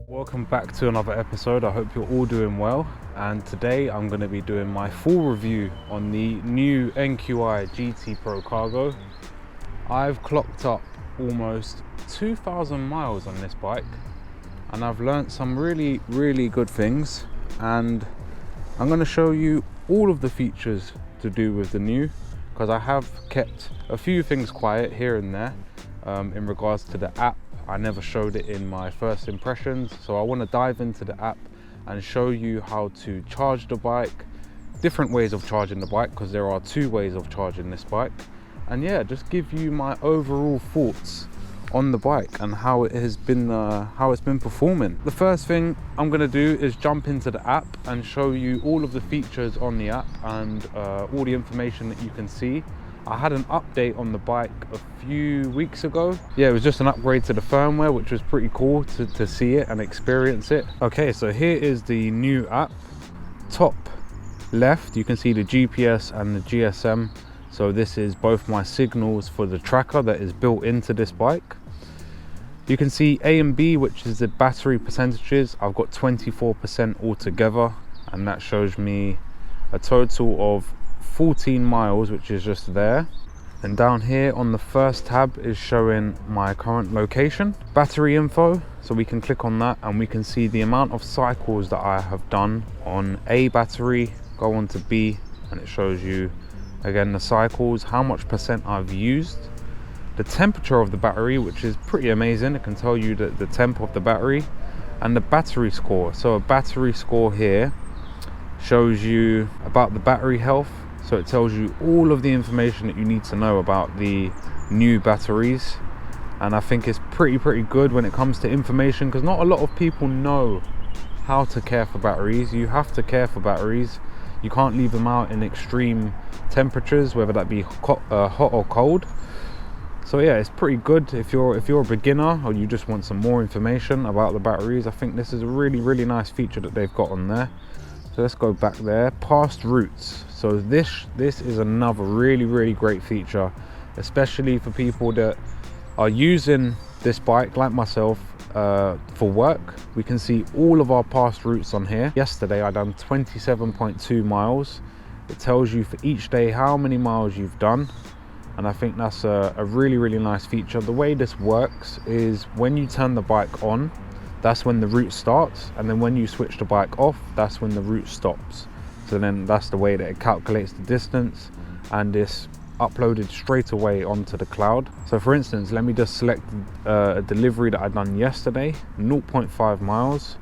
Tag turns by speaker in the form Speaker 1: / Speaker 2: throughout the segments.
Speaker 1: Welcome back to another episode. I hope you're all doing well, and today I'm going to be doing my full review on the new NQi GT Pro Cargo. I've clocked up almost 2,000 miles on this bike, and I've learnt some really good things, and I'm going to show you all of the features to do with the new, because I have kept a few things quiet here and there in regards to the app. I never showed it in my first impressions, so I want to dive into the app and show you how to charge the bike, different ways of charging the bike, because there are two ways of charging this bike, and yeah, just give you my overall thoughts on the bike and how it has been performing. The first thing I'm going to do is jump into the app and show you all of the features on the app and all the information that you can see. I had an update on the bike a few weeks ago. Yeah, it was just an upgrade to the firmware, which was pretty cool to see it and experience it. Okay, so here is the new app. Top left, you can see the GPS and the GSM. So this is both my signals for the tracker that is built into this bike. You can see A and B, which is the battery percentages. I've got 24% altogether, and that shows me a total of 14 miles, which is just there. And down here on the first tab is showing my current location. Battery info, so we can click on that and we can see the amount of cycles that I have done on A battery, go on to B, and it shows you again the cycles, how much percent I've used, the temperature of the battery, which is pretty amazing. It can tell you the temp of the battery, and the battery score. So a battery score here shows you about the battery health. So it tells you all of the information that you need to know about the new batteries, and I think it's pretty good when it comes to information, because not a lot of people know how to care for batteries. You have to care for batteries. You can't leave them out in extreme temperatures, whether that be hot or cold. So yeah, it's pretty good if you're a beginner or you just want some more information about the batteries. I think this is a really nice feature that they've got on there. So let's go back there. Past routes. So this is another really great feature, especially for people that are using this bike like myself for work. We can see all of our past routes on here. Yesterday I done 27.2 miles. It tells you for each day how many miles you've done, and I think that's a really nice feature. The way this works is when you turn the bike on, that's when the route starts, and then when you switch the bike off, that's when the route stops. So then that's the way that it calculates the distance, and it's uploaded straight away onto the cloud. So for instance, let me just select a delivery that I done yesterday, 0.5 miles,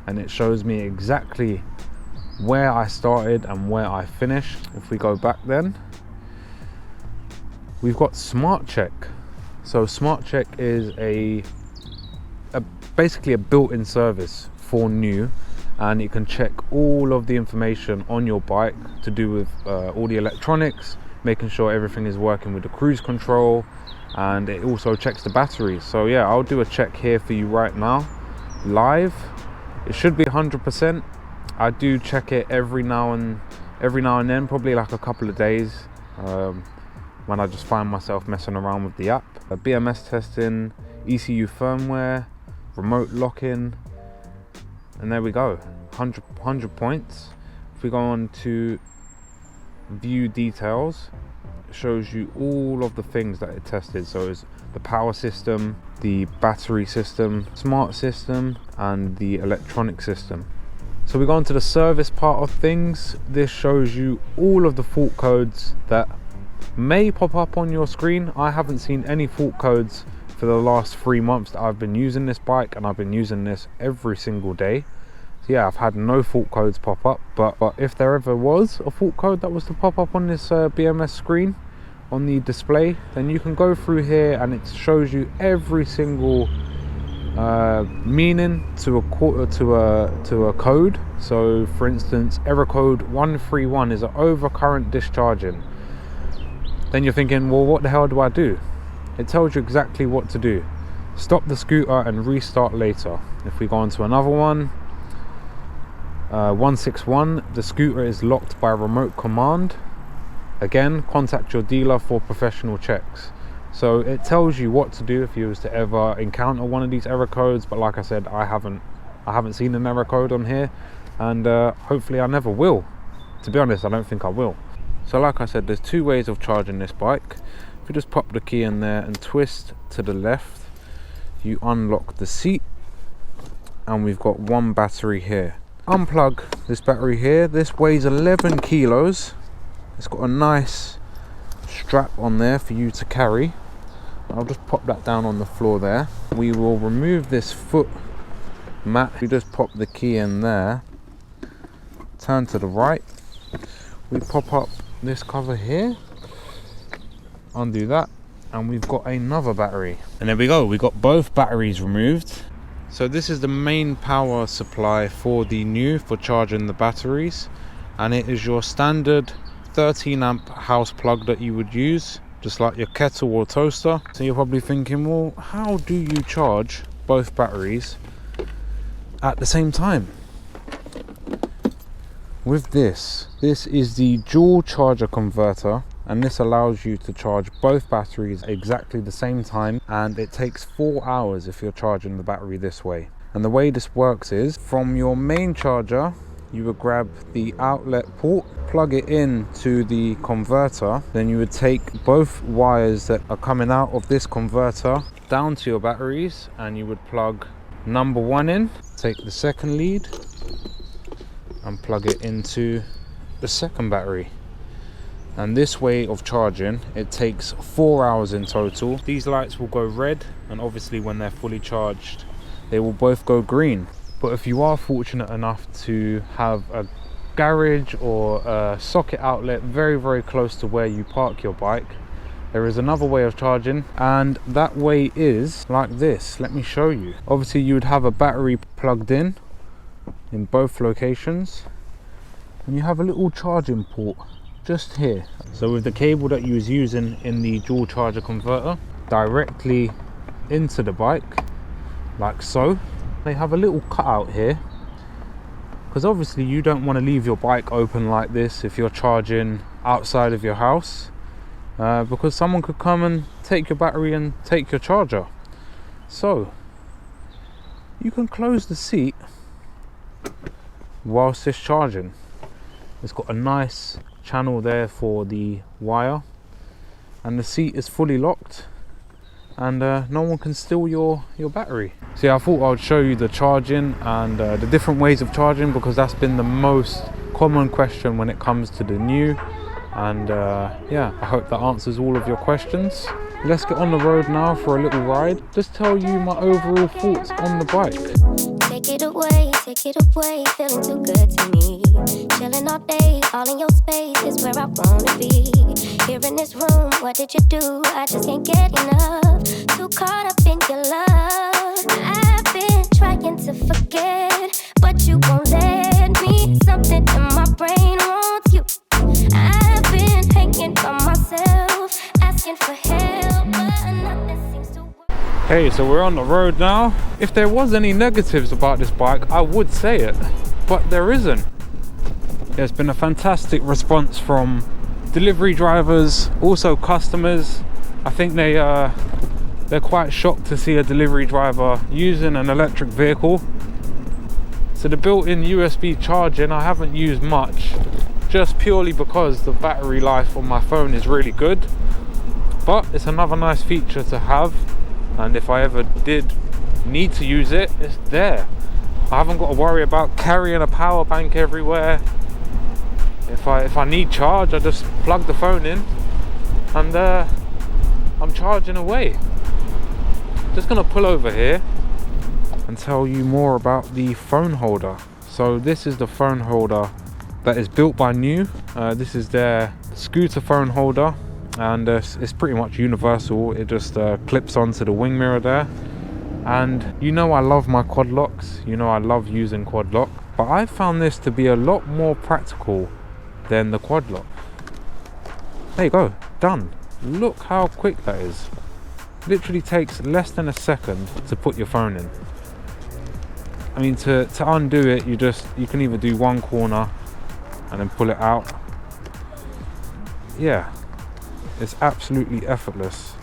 Speaker 1: and it shows me exactly where I started and where I finished. If we go back then, we've got Smart Check. So Smart Check is basically a built-in service for new, and it can check all of the information on your bike to do with all the electronics, making sure everything is working with the cruise control, and it also checks the batteries. So yeah, I'll do a check here for you right now live. It should be 100%. I do check it every now and then, probably like a couple of days, when I just find myself messing around with the app. BMS testing, ECU firmware, remote lock-in, and there we go, 100 points. If we go on to view details, it shows you all of the things that it tested. So it's the power system, the battery system, smart system, and the electronic system. So we go on to the service part of things. This shows you all of the fault codes that may pop up on your screen. I haven't seen any fault codes for the last 3 months that I've been using this bike, and I've been using this every single day. So yeah, I've had no fault codes pop up, but if there ever was a fault code that was to pop up on this BMS screen on the display, then you can go through here and it shows you every single meaning to a code. So for instance, error code 131 is an overcurrent discharging. Then you're thinking, well, what the hell do I do? It tells you exactly what to do. Stop the scooter and restart later. If we go on to another one, 161, the scooter is locked by remote command. Again, contact your dealer for professional checks. So it tells you what to do if you was to ever encounter one of these error codes, but like I said, I haven't seen an error code on here, and hopefully I never will. To be honest, I don't think I will. So like I said, there's two ways of charging this bike. If you just pop the key in there and twist to the left, you unlock the seat, and we've got one battery here. Unplug this battery here. This weighs 11 kilos. It's got a nice strap on there for you to carry. I'll just pop that down on the floor there. We will remove this foot mat. We just pop the key in there, turn to the right, we pop up this cover here, undo that, and we've got another battery. And there we go, we got both batteries removed. So this is the main power supply for the NIU for charging the batteries, and it is your standard 13 amp house plug that you would use, just like your kettle or toaster. So you're probably thinking, well, how do you charge both batteries at the same time? With this is the dual charger converter, and this allows you to charge both batteries exactly the same time, and it takes 4 hours if you're charging the battery this way. And the way this works is, from your main charger, you would grab the outlet port, plug it in to the converter, then you would take both wires that are coming out of this converter down to your batteries, and you would plug number one in, take the second lead and plug it into the second battery. And this way of charging, it takes 4 hours in total. These lights will go red, and obviously when they're fully charged they will both go green. But if you are fortunate enough to have a garage or a socket outlet very close to where you park your bike, there is another way of charging, and that way is like this. Let me show you. Obviously you would have a battery plugged in both locations, and you have a little charging port just here. So with the cable that you was using in the dual charger converter directly into the bike, like so, they have a little cutout here, because obviously you don't want to leave your bike open like this if you're charging outside of your house, because someone could come and take your battery and take your charger. So you can close the seat whilst it's charging. It's got a nice channel there for the wire, and the seat is fully locked, and no one can steal your battery. So yeah, I thought I would show you the charging and the different ways of charging, because that's been the most common question when it comes to the NIU, and yeah, I hope that answers all of your questions. Let's get on the road now for a little ride. Just tell you my overall thoughts on the bike.
Speaker 2: Take it away, feeling too good to me. Chilling all day, all in your space is where I wanna be. Here in this room, what did you do? I just can't get enough. Too caught up in your love. I've been trying to forget, but you won't let me. Something in my brain wants you. I've been hanging by myself, asking for help, but nothing seems to work.
Speaker 1: Hey, so we're on the road now. If there was any negatives about this bike, I would say it, but there isn't. There's been a fantastic response from delivery drivers, also customers. I think they're quite shocked to see a delivery driver using an electric vehicle. So the built-in USB charging I haven't used much, just purely because the battery life on my phone is really good, but it's another nice feature to have. And if I ever did need to use it, it's there. I haven't got to worry about carrying a power bank everywhere. If I need charge, I just plug the phone in and I'm charging away. Just gonna pull over here and tell you more about the phone holder. So this is the phone holder that is built by NIU. This is their scooter phone holder, and it's pretty much universal. It just clips onto the wing mirror there, And you know I love my quad locks, you know I love using quad lock, but I found this to be a lot more practical than the quad lock. There you go, done. Look how quick that is. Literally takes less than a second to put your phone in. I mean, to undo it, you can either do one corner and then pull it out. Yeah, it's absolutely effortless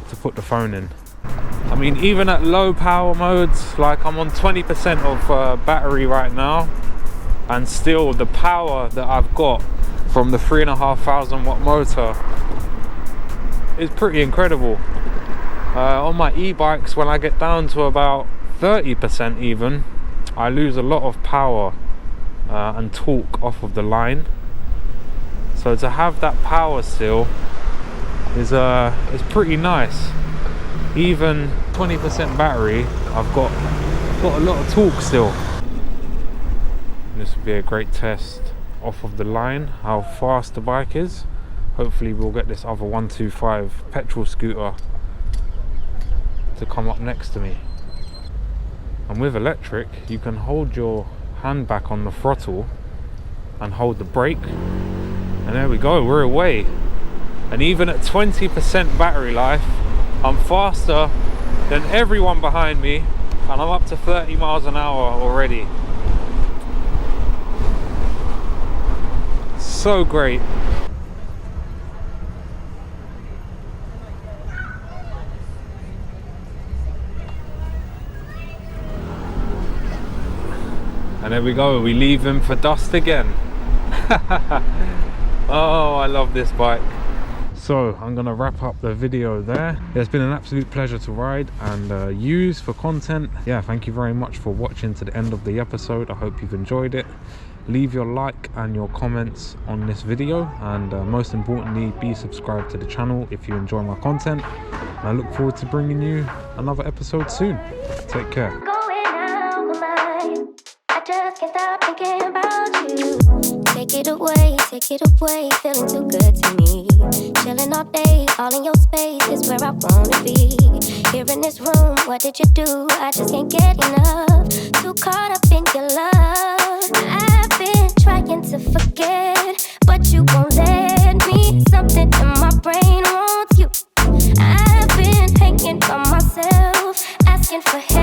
Speaker 1: to put the phone in. I mean, even at low power modes, like I'm on 20% of battery right now, and still the power that I've got from the 3,500 watt motor is pretty incredible. On my e-bikes, when I get down to about 30% even, I lose a lot of power and torque off of the line. So to have that power still is pretty nice. Even 20% battery, I've got a lot of torque still. This would be a great test off of the line, how fast the bike is. Hopefully we'll get this other 125 petrol scooter to come up next to me. And with electric, you can hold your hand back on the throttle and hold the brake, and there we go, we're away. And even at 20% battery life, I'm faster than everyone behind me, and I'm up to 30 miles an hour already. So great. And there we go, we leave him for dust again. Oh, I love this bike. So I'm gonna wrap up the video there. It's been an absolute pleasure to ride and use for content. Yeah, thank you very much for watching to the end of the episode. I hope you've enjoyed it. Leave your like and your comments on this video, and most importantly, be subscribed to the channel if you enjoy my content. And I look forward to bringing you another episode soon. Take care.
Speaker 2: Just can't stop thinking about you. Take it away, feeling too good to me. Chilling all day, all in your space is where I wanna be. Here in this room, what did you do? I just can't get enough. Too caught up in your love. I've been trying to forget, but you won't let me. Something in my brain wants you. I've been hanging by myself, asking for help.